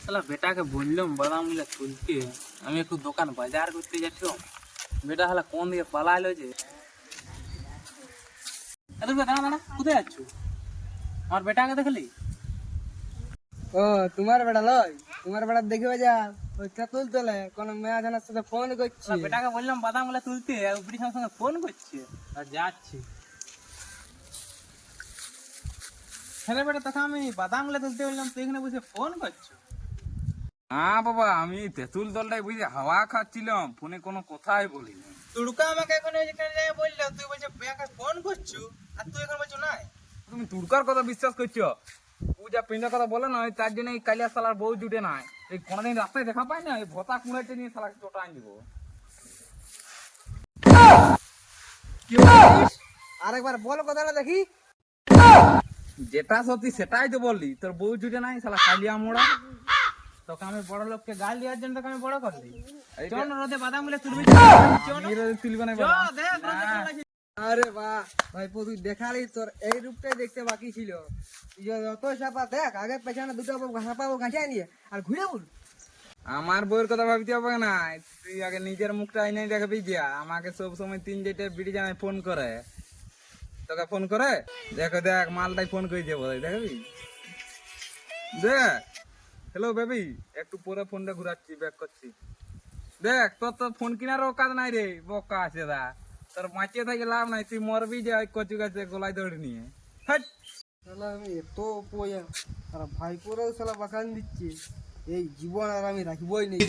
শালা বেটাকে বললাম বাদাম গুলা তুলতে, আমি একটু দোকান বাজার করতে যাচ্ছিলাম। বেটা শালা কোন দিকে পালাইলো যে। দাঁড়া দাঁড়া, কোথায় যাচ্ছ? আমার বেটাকে দেখলি? ও তোমার বেটা লয়, তোমার বেটা দেখবে যা ওই তেঁতুল তলে কোন মেয়া জানার সাথে ফোন করছি। শালা বেটাকে বললাম বাদাম গুলা তুলতে, আর উপরি সঙ্গে সঙ্গে ফোন করছে। আর যাচ্ছি। ছেলে বেটা তখন আমি বাদাম গুলা তুলতে বললাম, তুই এখানে বসে ফোন করছো। না বাবা, আমি তেঁতুল দলটাই বুঝে হাওয়া খাচ্ছিলাম, ফোনে কোনো কথাই বলিনি। তুড়কা আমাকে এখন ওইখানে যাই বললো, তুই বলছে বেটাকে ফোন করছো, আর তুই এখন বলছো নাই। তুমি তুর্কার কথা বিশ্বাস করছো? ও যা পিন্ডের কথা বলে না, ওই তার জন্য এই কালিয়া সালার বউ জুটে নাই। এই কোনোদিন রাস্তায় দেখা পাই না, এই ভতা কুড়াইতে নিয়ে সালাকে চোটা আন দিব। কি বলিস? আরেকবার বল কথাটা দেখি। যেটা সত্যি সেটাই তো বললি, তোর বউ জুটে নাই সালা কালিয়া মোড়া। তোকে আমি বড় লোককে গাল দেওয়ার জন্য তোকে আমি বড় করলি। এইটা- চল রোদে বাদাম গুলো তুলবি। তুলবে না চল, বাবা। দেখ, রোদে না। কেমন লাগছে। আরে বাহ ভাইপো, তুই দেখালি তোর এই রূপটাই দেখতে বাকি ছিল। তুই যত সাপা দেখ, আগে পেছনে দুটো সাপাবো গাঁচাই নিয়ে আর ঘুরে বল। আমার বউয়ের কথা ভাবতে হবে না, তুই আগে নিজের মুখটা আইনাই দেখবি যা। আমাকে সব সময় 3-4 বিড়ি জানাই ফোন করে, তোকে ফোন করে দেখো, দেখ মালটাই ফোন করে যাবো, দেখবি দেখ। হ্যালো বেবি, একটু পরে ফোনটা ঘুরাচ্ছি, ব্যাক করছি। দেখ তোর তো ফোন কেনার কাজ নাই রে, বকা আছে দা। তোর মাচিয়ে থেকে লাভ নাই, তুই মরবি যে ওই কচু গাছে গলায় দৌড়ে নিয়ে। হাট। শালা আমি এত পোয়া আর ভাইপোরাও শালা বাগান দিচ্ছে, এই জীবন আর আমি রাখবই নেই।